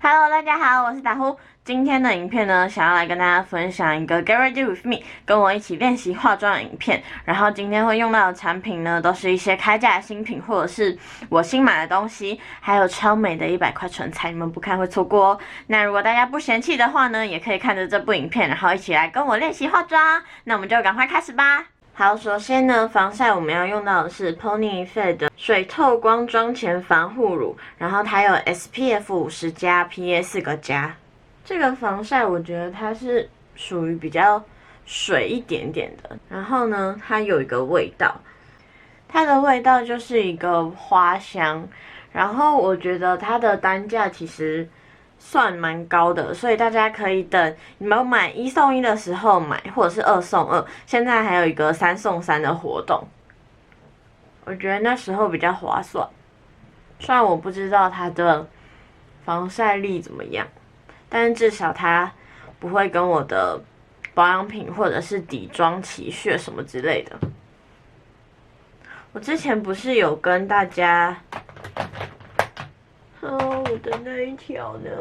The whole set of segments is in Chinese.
Hello，大家好，我是打呼。今天的影片呢，想要来跟大家分享一个 Get Ready with Me， 跟我一起练习化妆的影片。然后今天会用到的产品呢，都是一些开价的新品，或者是我新买的东西，还有超美的100块唇彩，你们不看会错过哦。那如果大家不嫌弃的话呢，也可以看着这部影片，然后一起来跟我练习化妆。那我们就赶快开始吧。好，首先呢，防晒我们要用到的是 Ponyfed 的水透光妆前防护乳，然后它有 SPF 50+、PA 4+。这个防晒我觉得它是属于比较水一点点的，然后呢，它有一个味道，它的味道就是一个花香，然后我觉得它的单价其实算蛮高的，所以大家可以等你们买1送1的时候买，或者是2送2。现在还有一个3送3的活动，我觉得那时候比较划算。虽然我不知道它的防晒力怎么样，但是至少它不会跟我的保养品或者是底妆起屑什么之类的。我之前不是有跟大家。我的那一条呢？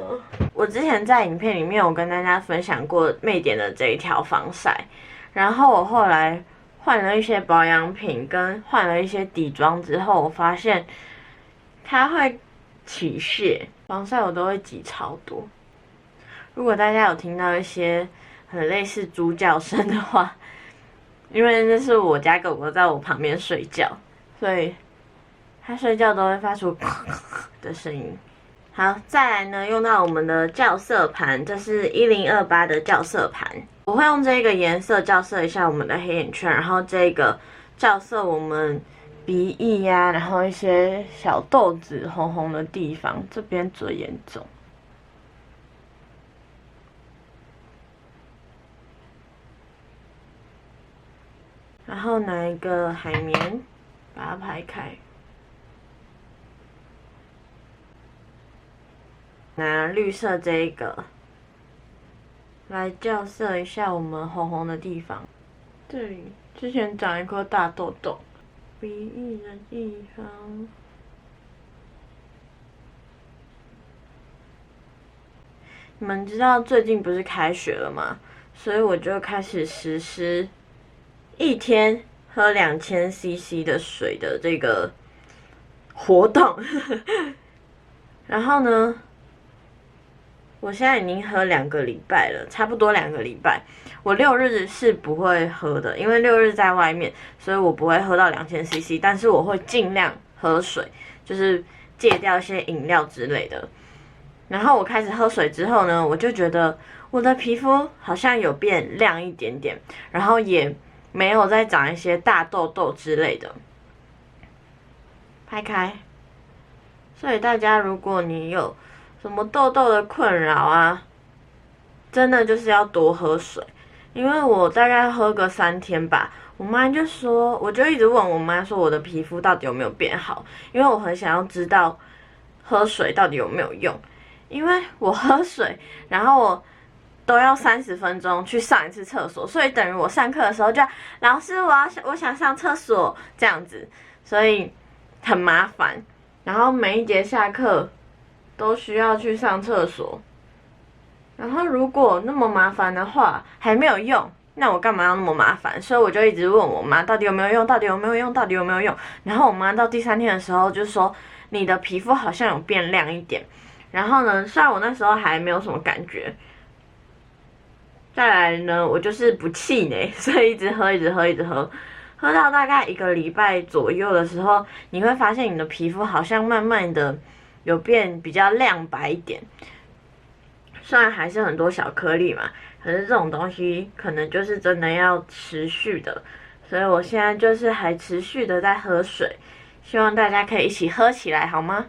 我之前在影片里面有跟大家分享过魅点的这一条防晒，然后我后来换了一些保养品跟换了一些底妆之后，我发现它会起屑，防晒我都会挤超多。如果大家有听到一些很类似猪叫声的话，因为那是我家狗狗在我旁边睡觉，所以它睡觉都会发出的声音。好，再来呢，用到我们的校色盘，这是1028的校色盘。我会用这个颜色校色一下我们的黑眼圈，然后这个校色我们鼻翼呀，然后一些小痘子红红的地方，这边最严重。然后拿一个海绵把它排开。拿绿色这一个来校色一下我们红红的地方，这里之前长一颗大痘痘，鼻翼的地方，你们知道最近不是开学了吗？所以我就开始实施1天喝2000cc 的水的这个活动，然后呢？我现在已经喝2个礼拜了，差不多2个礼拜。我6日是不会喝的，因为6日在外面，所以我不会喝到2000cc。但是我会尽量喝水，就是戒掉一些饮料之类的。然后我开始喝水之后呢，我就觉得我的皮肤好像有变亮一点点，然后也没有再长一些大痘痘之类的。拍开。所以大家，如果你有什么痘痘的困扰啊，真的就是要多喝水。因为我大概喝个3天吧，我妈就说，我就一直问我妈说我的皮肤到底有没有变好，因为我很想要知道喝水到底有没有用。因为我喝水，然后我都要30分钟去上一次厕所，所以等于我上课的时候就老师我想上厕所这样子，所以很麻烦。然后每一节下课都需要去上厕所，然后如果那么麻烦的话还没有用，那我干嘛要那么麻烦？所以我就一直问我妈到底有没有用，到底有没有用，到底有没有用。然后我妈到第3天的时候就说你的皮肤好像有变亮一点。然后呢，虽然我那时候还没有什么感觉，再来呢，我就是不气馁，所以一直喝，一直喝，一直喝。喝到大概1个礼拜左右的时候，你会发现你的皮肤好像慢慢的有变比较亮白一点，虽然还是很多小颗粒嘛，可是这种东西可能就是真的要持续的，所以我现在就是还持续的在喝水，希望大家可以一起喝起来好吗？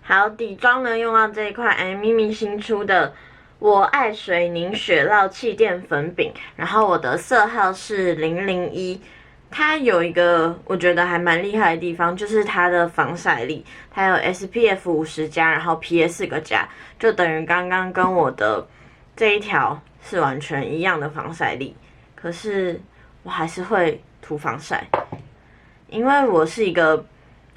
好，底妆呢用到这一块咪咪新出的我爱水凝雪酪气垫粉饼，然后我的色号是001。它有一个我觉得还蛮厉害的地方，就是它的防晒力，它有 SPF 50+，然后 PA 4+，就等于刚刚跟我的这一条是完全一样的防晒力。可是我还是会涂防晒，因为我是一个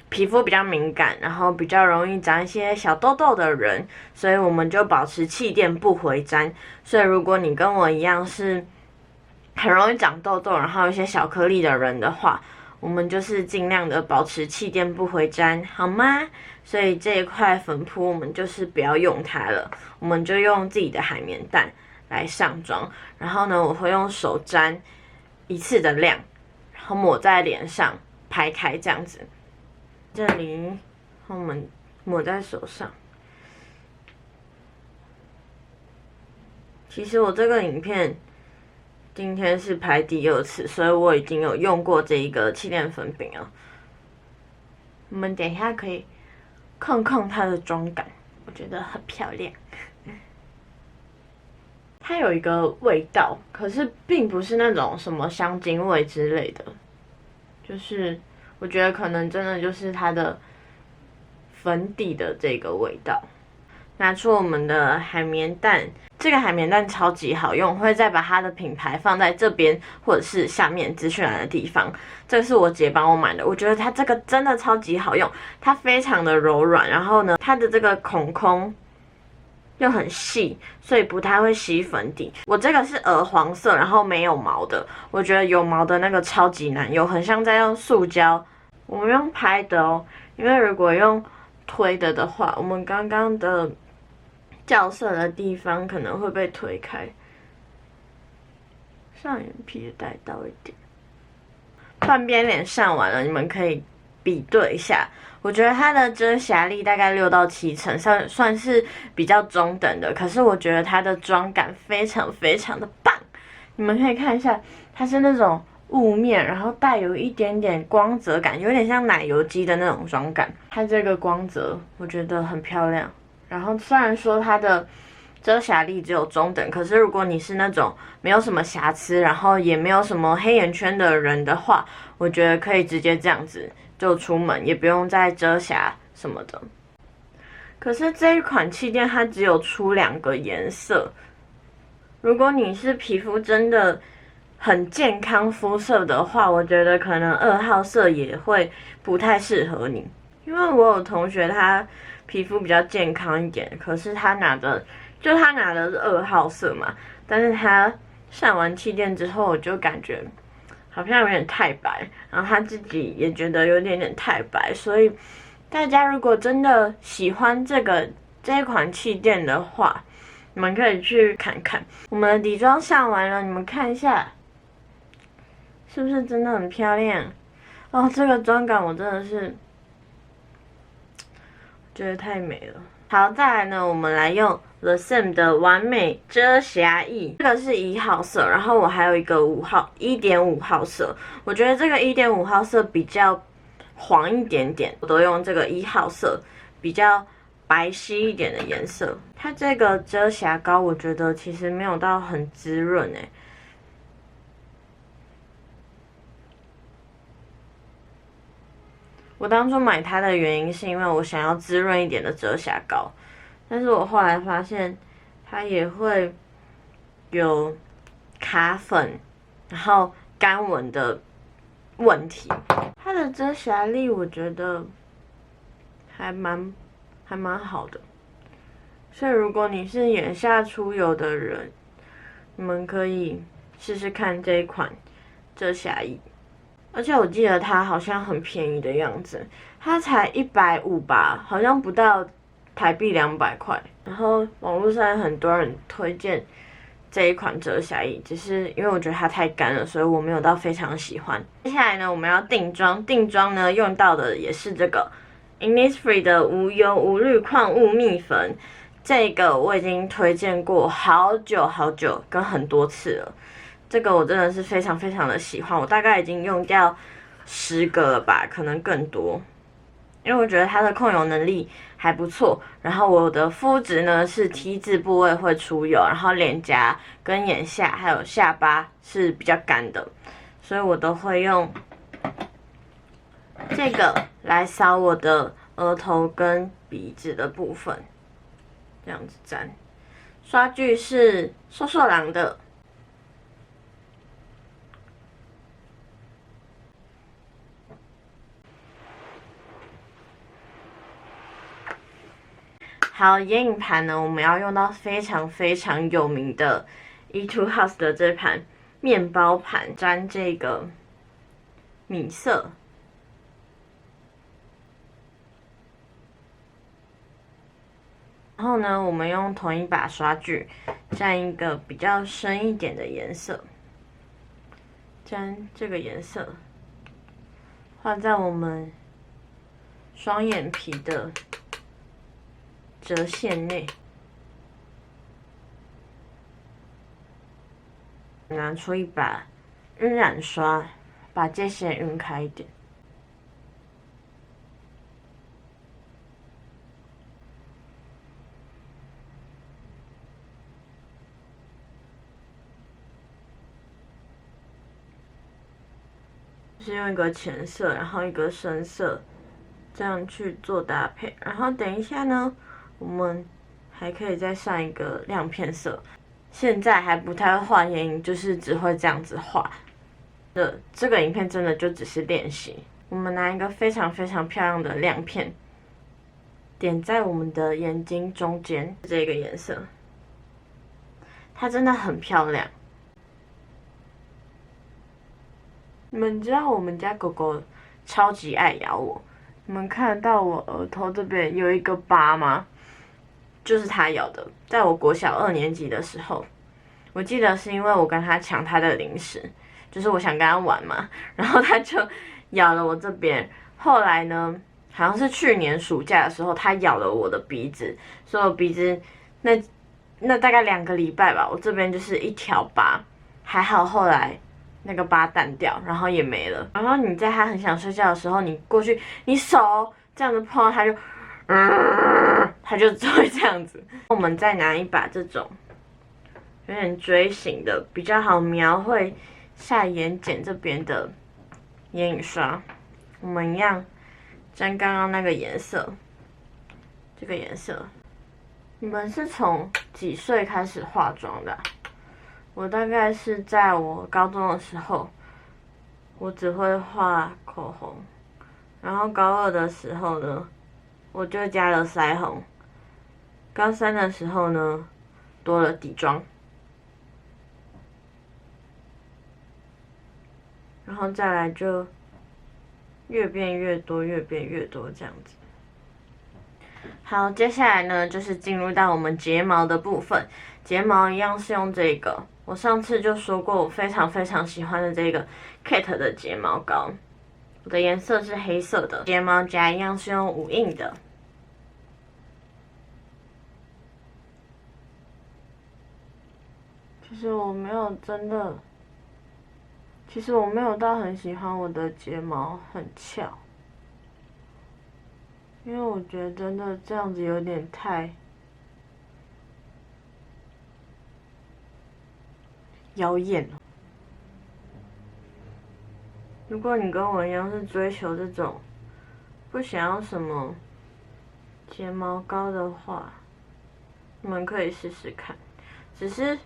皮肤比较敏感，然后比较容易长一些小痘痘的人，所以我们就保持气垫不回沾。所以如果你跟我一样是很容易长痘痘，然后有一些小颗粒的人的话，我们就是尽量的保持气垫不回沾，好吗？所以这一块粉扑我们就是不要用它了，我们就用自己的海绵蛋来上妆。然后呢，我会用手沾一次的量，然后抹在脸上拍开这样子。这里我们抹在手上。其实我这个影片今天是拍第2次，所以我已经有用过这一个气垫粉饼了。我们等一下可以看看它的妆感，我觉得很漂亮。它有一个味道，可是并不是那种什么香精味之类的，就是我觉得可能真的就是它的粉底的这个味道。拿出我们的海绵蛋，这个海绵蛋超级好用，我会再把它的品牌放在这边或者是下面资讯栏的地方。这个是我姐帮我买的，我觉得它这个真的超级好用，它非常的柔软，然后呢，它的这个孔空又很细，所以不太会吸粉底。我这个是鹅黄色，然后没有毛的，我觉得有毛的那个超级难用，很像在用塑胶。我们用拍的哦，因为如果用推的话，我们刚刚的校色的地方可能会被推开，上眼皮也带到一点。半边脸上完了，你们可以比对一下。我觉得它的遮瑕力大概6到7成，算是比较中等的。可是我觉得它的妆感非常非常的棒。你们可以看一下，它是那种雾面，然后带有一点点光泽感，有点像奶油肌的那种妆感。它这个光泽我觉得很漂亮。然后虽然说它的遮瑕力只有中等，可是如果你是那种没有什么瑕疵，然后也没有什么黑眼圈的人的话，我觉得可以直接这样子就出门，也不用再遮瑕什么的。可是这一款气垫它只有出2个颜色，如果你是皮肤真的很健康肤色的话，我觉得可能2号色也会不太适合你。因为我有同学他皮肤比较健康一点，可是他拿的是2号色嘛，但是他上完气垫之后，我就感觉好像有点太白，然后他自己也觉得有点太白，所以大家如果真的喜欢这一款气垫的话，你们可以去看看。我们的底妆上完了，你们看一下，是不是真的很漂亮？哦，这个妆感我真的是觉得太美了。好，再来呢，我们来用 The Same 的完美遮瑕液，这个是1号色，然后我还有一个1.5号色，我觉得这个1.5号色比较黄一点点，我都用这个1号色，比较白皙一点的颜色。它这个遮瑕膏我觉得其实没有到很滋润诶。我当初买它的原因是因为我想要滋润一点的遮瑕膏，但是我后来发现它也会有卡粉，然后干纹的问题。它的遮瑕力我觉得还蛮好的，所以如果你是眼下出油的人，你们可以试试看这一款遮瑕液。而且我记得它好像很便宜的样子，它才150吧，好像不到台币200块。然后网络上很多人推荐这一款遮瑕液，只是因为我觉得它太干了，所以我没有到非常喜欢。接下来呢，我们要定妆，定妆呢用到的也是这个 Innisfree 的无油无虑矿物蜜粉，这个我已经推荐过好久跟很多次了。这个我真的是非常非常的喜欢，我大概已经用掉10个了吧，可能更多。因为我觉得它的控油能力还不错，然后我的肤质呢是 T 字部位会出油，然后脸颊跟眼下还有下巴是比较干的，所以我都会用这个来扫我的额头跟鼻子的部分，这样子沾。刷具是瘦瘦狼的。好，眼影盘呢，我们要用到非常非常有名的 Etude House 的这盘面包盘，沾这个米色。然后呢，我们用同一把刷具蘸一个比较深一点的颜色，沾这个颜色画在我们双眼皮的折线内。拿出一把晕染刷，把界限晕开一点。是用一个浅色，然后一个深色，这样去做搭配。然后等一下呢，我们还可以再上一个亮片色。现在还不太会画眼影，就是只会这样子画。这个影片真的就只是练习。我们拿一个非常非常漂亮的亮片，点在我们的眼睛中间，这个颜色，它真的很漂亮。你们知道我们家狗狗超级爱咬我，你们看得到我额头这边有一个疤吗？就是它咬的，在我国小2年级的时候，我记得是因为我跟它抢它的零食，就是我想跟它玩嘛，然后它就咬了我这边。后来呢，好像是去年暑假的时候，它咬了我的鼻子，所以我鼻子那大概2个礼拜吧，我这边就是一条疤，还好后来那个疤淡掉，然后也没了。然后你在它很想睡觉的时候，你过去，你手这样子碰到它就。它就只会这样子。我们再拿一把这种有点锥形的，比较好描绘下眼睑这边的眼影刷。我们一样沾刚刚那个颜色，这个颜色。你们是从几岁开始化妆的啊？我大概是在我高中的时候，我只会画口红，然后高2的时候呢，我就加了腮红。高3的时候呢，多了底妆，然后再来就越变越多，越变越多这样子。好，接下来呢就是进入到我们睫毛的部分。睫毛一样是用这个，我上次就说过我非常非常喜欢的这个 Kate 的睫毛膏，我的颜色是黑色的。睫毛夹一样是用5印的。其实我没有到很喜欢我的睫毛很翘，因为我觉得真的这样子有点太妖艳了。如果你跟我一样是追求这种不想要什么睫毛膏的话，你们可以试试看。只是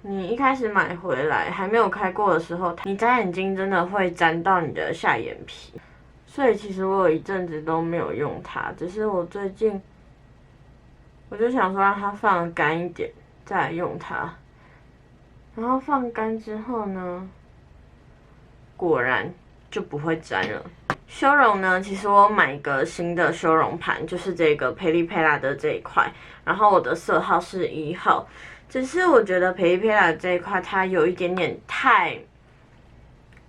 你一开始买回来还没有开过的时候，你眨眼睛真的会沾到你的下眼皮，所以其实我有一阵子都没有用它。只是我最近我就想说让它放干一点再来用它，然后放干之后呢，果然就不会沾了。修容呢，其实我买一个新的修容盘，就是这个培丽佩拉的这一块，然后我的色号是1号。只是我觉得培丽佩拉这一块它有一点点太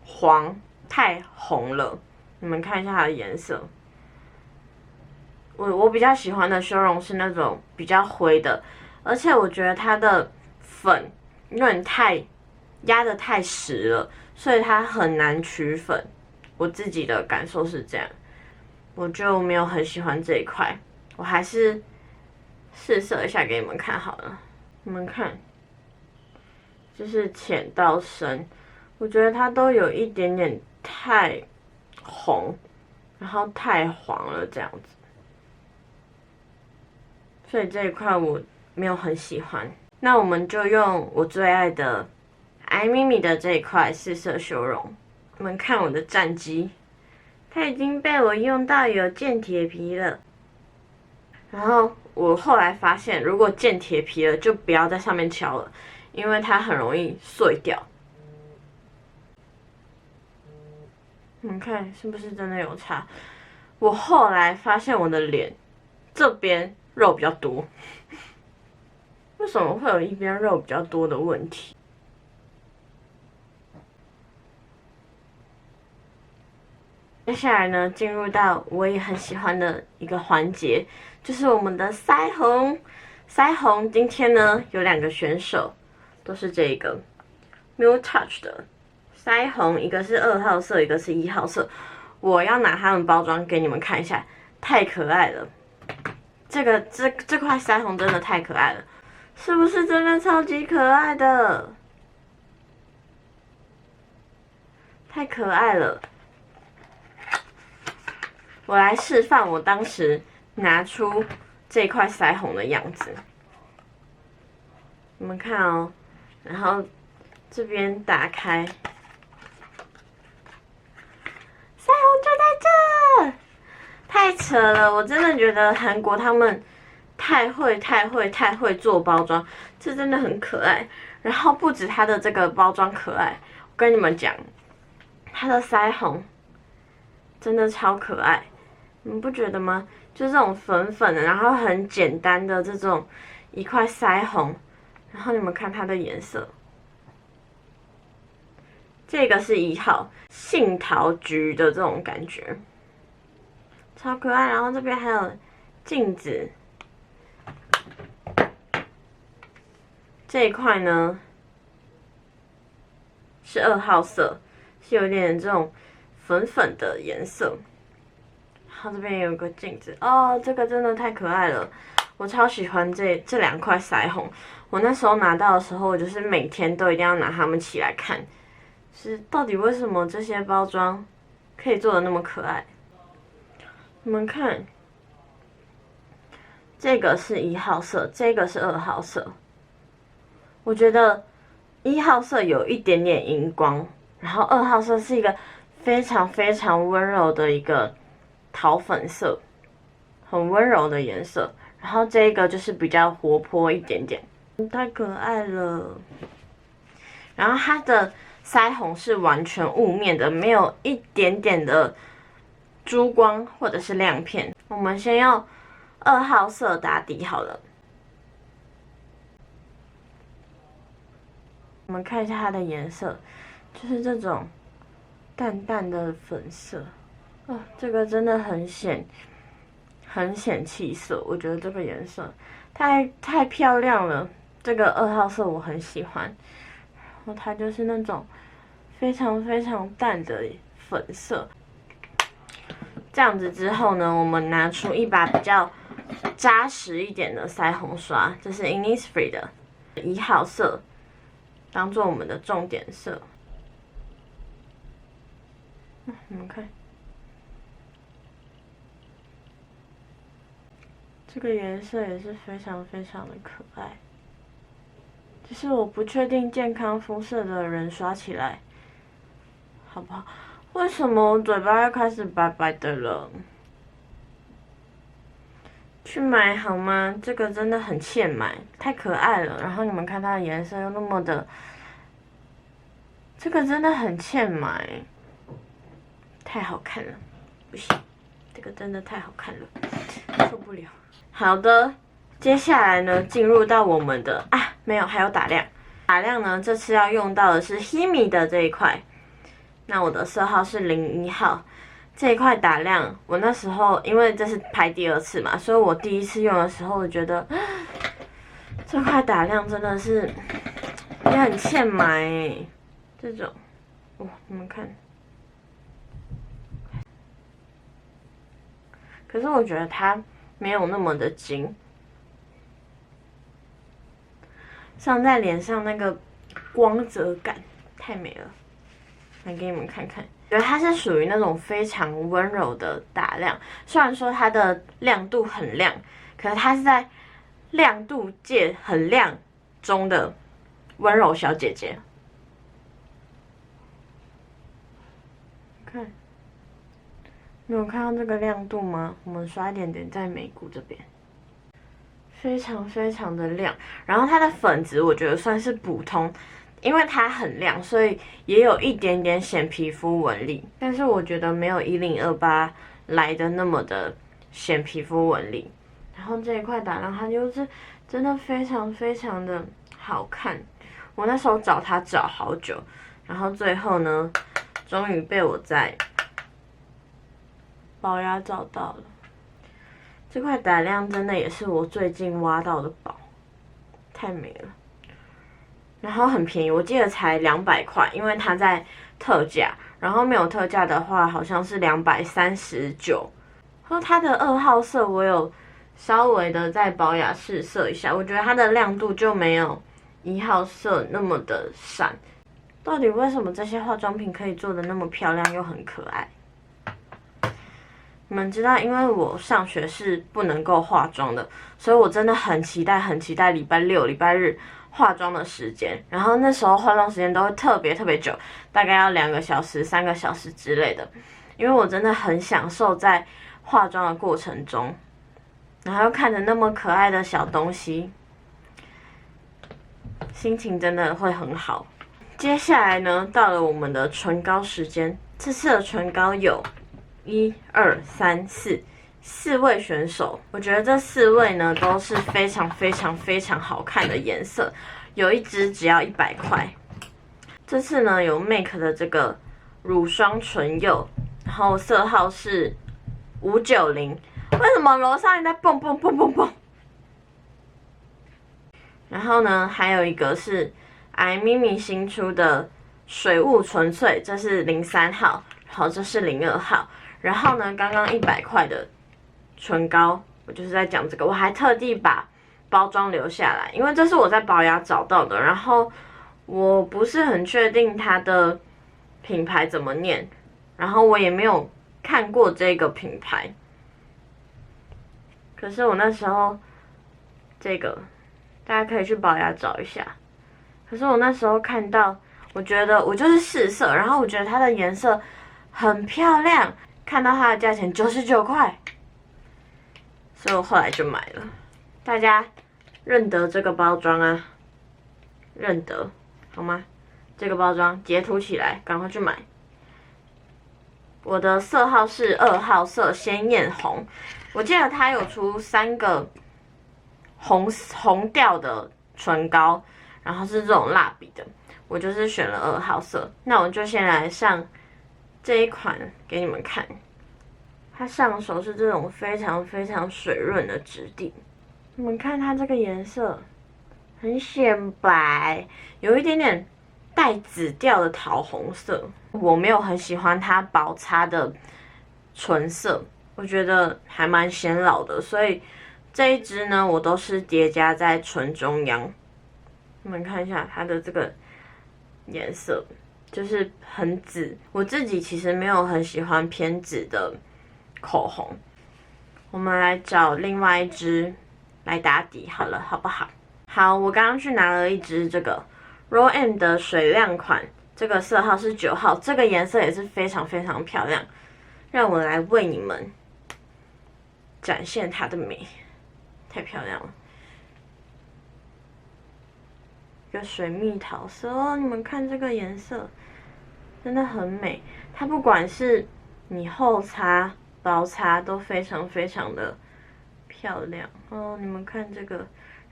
黄、太红了。你们看一下它的颜色，我比较喜欢的修容是那种比较灰的，而且我觉得它的粉有点压得太实了，所以它很难取粉。我自己的感受是这样，我就没有很喜欢这一块。我还是试色一下给你们看好了。你们看，就是浅到深，我觉得它都有一点点太红，然后太黄了这样子，所以这一块我没有很喜欢。那我们就用我最爱的艾咪咪的这一块试色修容。你们看我的战绩，它已经被我用到有见铁皮了。然后我后来发现，如果见铁皮了，就不要在上面敲了，因为它很容易碎掉。你们看是不是真的有差？我后来发现我的脸这边肉比较多，为什么会有一边肉比较多的问题？接下来呢，进入到我也很喜欢的一个环节，就是我们的腮红。腮红今天呢有2个选手，都是这个 Miu Touch 的腮红，一个是2号色，一个是1号色。我要拿它们包装给你们看一下，太可爱了。这块腮红真的太可爱了，是不是真的超级可爱的？太可爱了！我来示范我当时拿出这块腮红的样子，你们看哦，然后这边打开。腮红就在这，太扯了！我真的觉得韩国他们太会做包装，这真的很可爱。然后不止它的这个包装可爱，我跟你们讲，它的腮红真的超可爱，你们不觉得吗？就这种粉粉的，然后很简单的这种一块腮红，然后你们看它的颜色。这个是1号，杏桃橘的这种感觉，超可爱。然后这边还有镜子，这一块呢是2号色，是有点这种粉粉的颜色。然后这边也有个镜子哦，这个真的太可爱了，我超喜欢这2块腮红。我那时候拿到的时候，我就是每天都一定要拿它们起来看。是到底为什么这些包装可以做的那么可爱？你们看，这个是1号色，这个是2号色。我觉得1号色有一点点荧光，然后2号色是一个非常温柔的一个桃粉色，很温柔的颜色。然后这个就是比较活泼一点点，太可爱了。然后它的腮红是完全雾面的，没有一点点的珠光或者是亮片。我们先用2号色打底好了。我们看一下它的颜色，就是这种淡淡的粉色。哦，这个真的很显气色，我觉得这个颜色太漂亮了。这个2号色我很喜欢，然后它就是那种非常淡的粉色。这样子之后呢，我们拿出一把比较扎实一点的腮红刷，这是 Innisfree 的1号色，当做我们的重点色。你们看，这个颜色也是非常的可爱。就是我不确定健康肤色的人刷起来好不好？为什么我嘴巴又开始白白的了？去买好吗？这个真的很欠买，太可爱了。然后你们看它的颜色又那么的，这个真的很欠买，太好看了，不行，这个真的太好看了，受不了。好的，接下来呢，进入到我们的没有，还有打亮。打亮呢，这次要用到的是 Himi 的这一块。那我的色号是01号。这一块打亮，我那时候因为这是拍第2次嘛，所以我第1次用的时候，我觉得这块打亮真的是也很欠买欸。这种，你们看。可是我觉得它没有那么的精。上在脸上那个光泽感太美了，来给你们看看。觉得它是属于那种非常温柔的打亮，虽然说它的亮度很亮，可是它是在亮度界很亮中的温柔小姐姐。看，你有看到这个亮度吗？我们刷一点点在眉骨这边。非常非常的亮。然后它的粉质我觉得算是普通，因为它很亮，所以也有一点点显皮肤纹理，但是我觉得没有1028来的那么的显皮肤纹理。然后这一块打亮它就是真的非常非常的好看。我那时候找它找好久，然后最后呢，终于被我在宝雅找到了。这块打亮真的也是我最近挖到的宝，太美了。然后很便宜，我记得才200块，因为它在特价。然后没有特价的话，好像是239。然后它的2号色我有稍微的在宝雅试色一下，我觉得它的亮度就没有1号色那么的闪。到底为什么这些化妆品可以做的那么漂亮又很可爱？你们知道，因为我上学是不能够化妆的，所以我真的很期待礼拜六、礼拜日化妆的时间。然后那时候化妆时间都会特别特别久，大概要2个小时、3个小时之类的。因为我真的很享受在化妆的过程中，然后又看着那么可爱的小东西，心情真的会很好。接下来呢，到了我们的唇膏时间。这次的唇膏有1、2、3、4位选手，我觉得这4位呢都是非常非常非常好看的颜色，有一支只要100块。这次呢有 MAC 的这个乳霜唇釉，然后色号是590。为什么楼上一直在蹦蹦蹦蹦蹦？然后呢，还有一个是 iMimi 新出的水雾纯粹，这是03号，然后这是02号。然后呢，刚刚100块的唇膏，我就是在讲这个，我还特地把包装留下来，因为这是我在宝雅找到的，然后我不是很确定它的品牌怎么念，然后我也没有看过这个品牌，可是我那时候这个大家可以去宝雅找一下，可是我那时候看到，我觉得我就是试色，然后我觉得它的颜色很漂亮，看到它的价钱99块，所以我后来就买了。大家认得这个包装啊？认得好吗？这个包装截图起来，赶快去买。我的色号是2号色鲜艳红，我记得它有出3个红调的唇膏，然后是这种蜡笔的，我就是选了2号色。那我就先来上这一款给你们看，它上手是这种非常非常水润的质地。你们看它这个颜色很显白，有一点点带紫调的桃红色。我没有很喜欢它薄擦的唇色，我觉得还蛮显老的，所以这一支呢，我都是叠加在唇中央。你们看一下它的这个颜色，就是很紫。我自己其实没有很喜欢偏紫的口红。我们来找另外一支来打底好了，好不好？好，我刚刚去拿了一支这个 Raw M 的水亮款，这个色号是9号，这个颜色也是非常非常漂亮。让我来为你们展现它的美，太漂亮了。一个水蜜桃色哦，你们看这个颜色，真的很美。它不管是你厚擦、薄擦都非常非常的漂亮哦。你们看这个，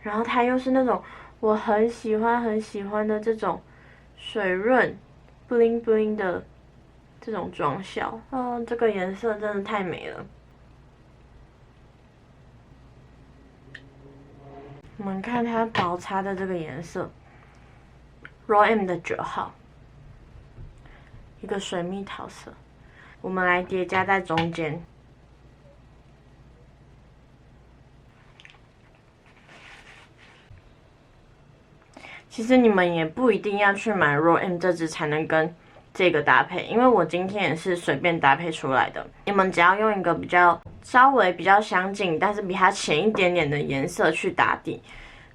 然后它又是那种我很喜欢很喜欢的这种水润、bling bling 的这种妆效哦。这个颜色真的太美了。我们看它薄擦的这个颜色 ，Raw M 的9号，一个水蜜桃色，我们来叠加在中间。其实你们也不一定要去买 Raw M 这支才能跟这个搭配，因为我今天也是随便搭配出来的。你们只要用一个稍微比较相近，但是比它浅一点点的颜色去打底。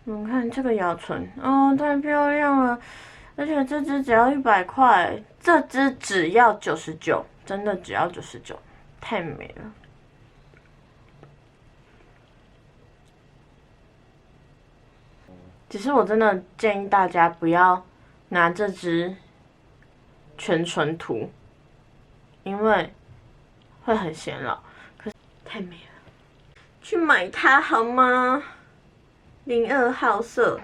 你们看这个咬唇，哦，太漂亮了！而且这支只要100块，这支只要99，真的只要99，太美了。只是我真的建议大家不要拿这支全唇涂，因为会很显老，可是太美了，去买它好吗？02号色。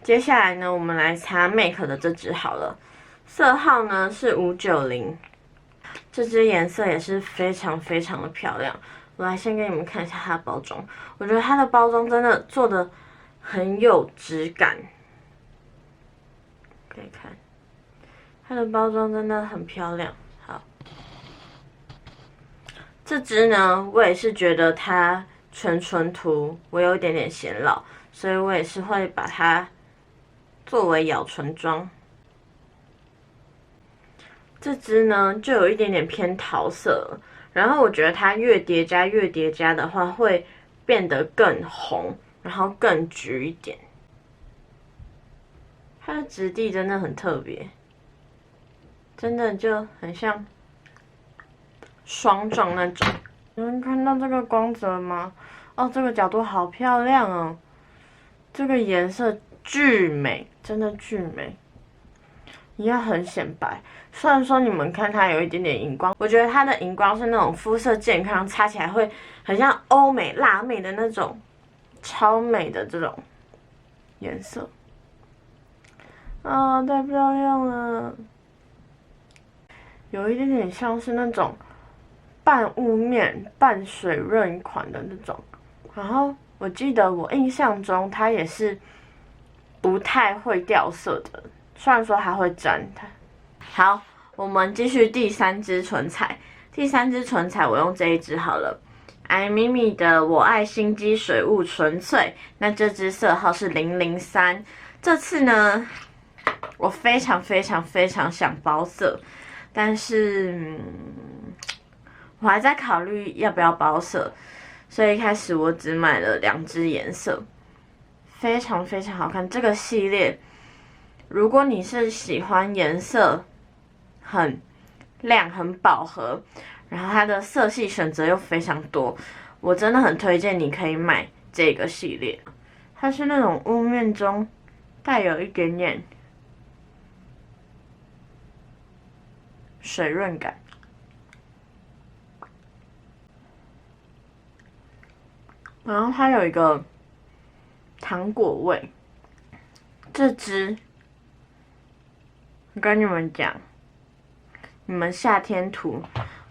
接下来呢，我们来擦 MAC 的这支好了，色号呢是590，这支颜色也是非常非常的漂亮。我来先给你们看一下它的包装，我觉得它的包装真的做的很有质感，可以看它的包装真的很漂亮。好，这支呢，我也是觉得它全唇涂我有一点点显老，所以我也是会把它作为咬唇妆。这支呢就有一点点偏桃色了，然后我觉得它越叠加的话，会变得更红，然后更橘一点。它的质地真的很特别，真的就很像霜状那种。有人看到这个光泽吗？哦，这个角度好漂亮哦，这个颜色巨美，真的巨美。一样很显白，虽然说你们看它有一点点荧光，我觉得它的荧光是那种肤色健康，擦起来会很像欧美辣妹的那种超美的这种颜色。啊，太漂亮了！有一点点像是那种半雾面、半水润款的那种。然后我记得我印象中它也是不太会掉色的。虽然说它会沾它。好，我们继续第3支唇彩。第3支唇彩我用这一支好了，iMimi 的我爱心机水雾纯粹。那这支色号是003。这次呢，我非常非常非常想包色，但是我还在考虑要不要包色，所以一开始我只买了2支颜色，非常非常好看。这个系列。如果你是喜欢颜色很亮、很饱和，然后它的色系选择又非常多，我真的很推荐你可以买这个系列。它是那种雾面中带有一点点水润感，然后它有一个糖果味。这支我跟你们讲，你们夏天涂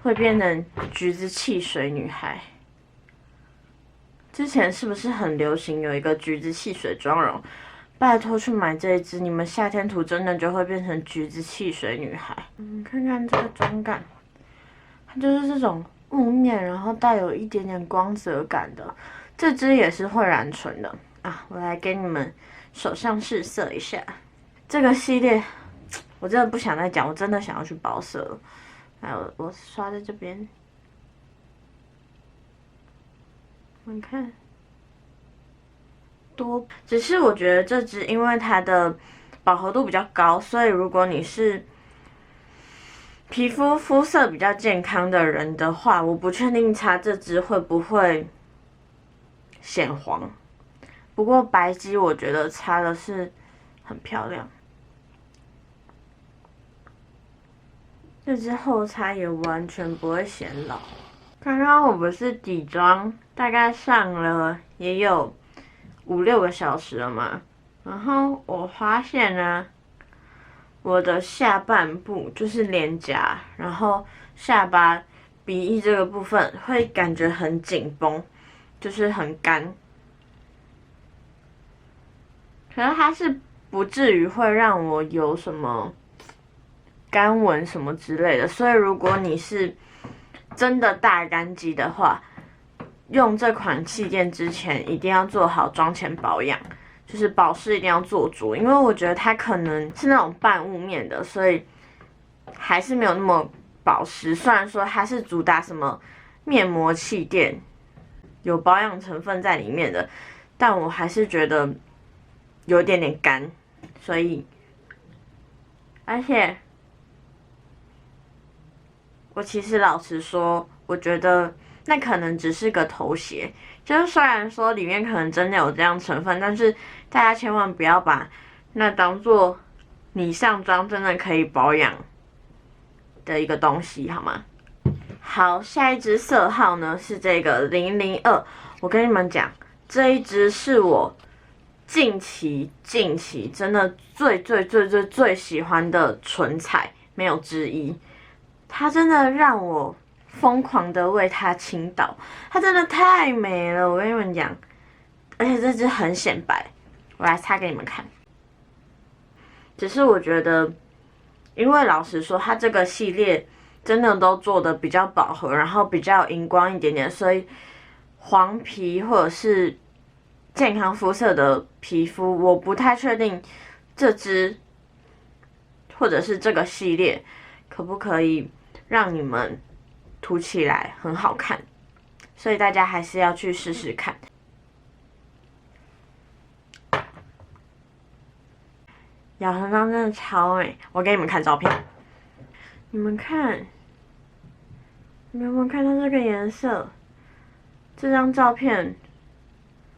会变成橘子汽水女孩。之前是不是很流行有一个橘子汽水妆容？拜托去买这一支，你们夏天涂真的就会变成橘子汽水女孩。看看这个妆感，它就是这种雾面，然后带有一点点光泽感的。这支也是会染唇的啊，我来给你们手上试色一下。这个系列。我真的不想再讲，我真的想要去包色了。还有，我刷在这边，你看多。只是我觉得这支因为它的饱和度比较高，所以如果你是皮肤肤色比较健康的人的话，我不确定擦这支会不会显黄。不过白肌我觉得擦的是很漂亮。这支后擦也完全不会显老。刚刚我不是底妆大概上了也有5-6个小时了嘛，然后我发现呢，我的下半部就是脸颊，然后下巴、鼻翼这个部分会感觉很紧绷，就是很干。可是它是不至于会让我有什么干纹什么之类的，所以如果你是真的大干肌的话，用这款气垫之前一定要做好妆前保养，就是保湿一定要做足，因为我觉得它可能是那种半雾面的，所以还是没有那么保湿。虽然说它是主打什么面膜气垫，有保养成分在里面的，但我还是觉得有一点点干，所以而且。我其实老实说，我觉得那可能只是个头衔，就是虽然说里面可能真的有这样成分，但是大家千万不要把那当做你上妆真的可以保养的一个东西，好吗？好，下一支色号呢是这个002。我跟你们讲，这一支是我近期真的最喜欢的唇彩，没有之一。它真的让我疯狂的为它倾倒，它真的太美了，我跟你们讲。而且这支很显白，我来擦给你们看。只是我觉得，因为老实说，它这个系列真的都做的比较饱和，然后比较荧光一点点，所以黄皮或者是健康肤色的皮肤，我不太确定这支或者是这个系列可不可以让你们涂起来很好看，所以大家还是要去试试看。咬成章真的超美，我给你们看照片，你们看，你们有没有看到这个颜色？这张照片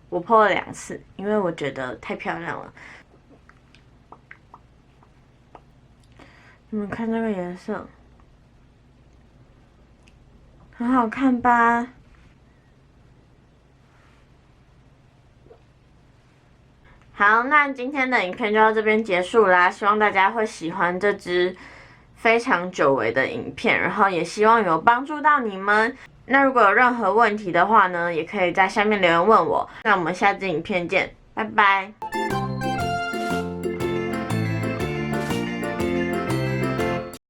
我 po 了2次，因为我觉得太漂亮了。你们看这个颜色，很好看吧？好，那今天的影片就到这边结束啦，希望大家会喜欢这支非常久违的影片，然后也希望有帮助到你们。那如果有任何问题的话呢，也可以在下面留言问我。那我们下支影片见，拜拜。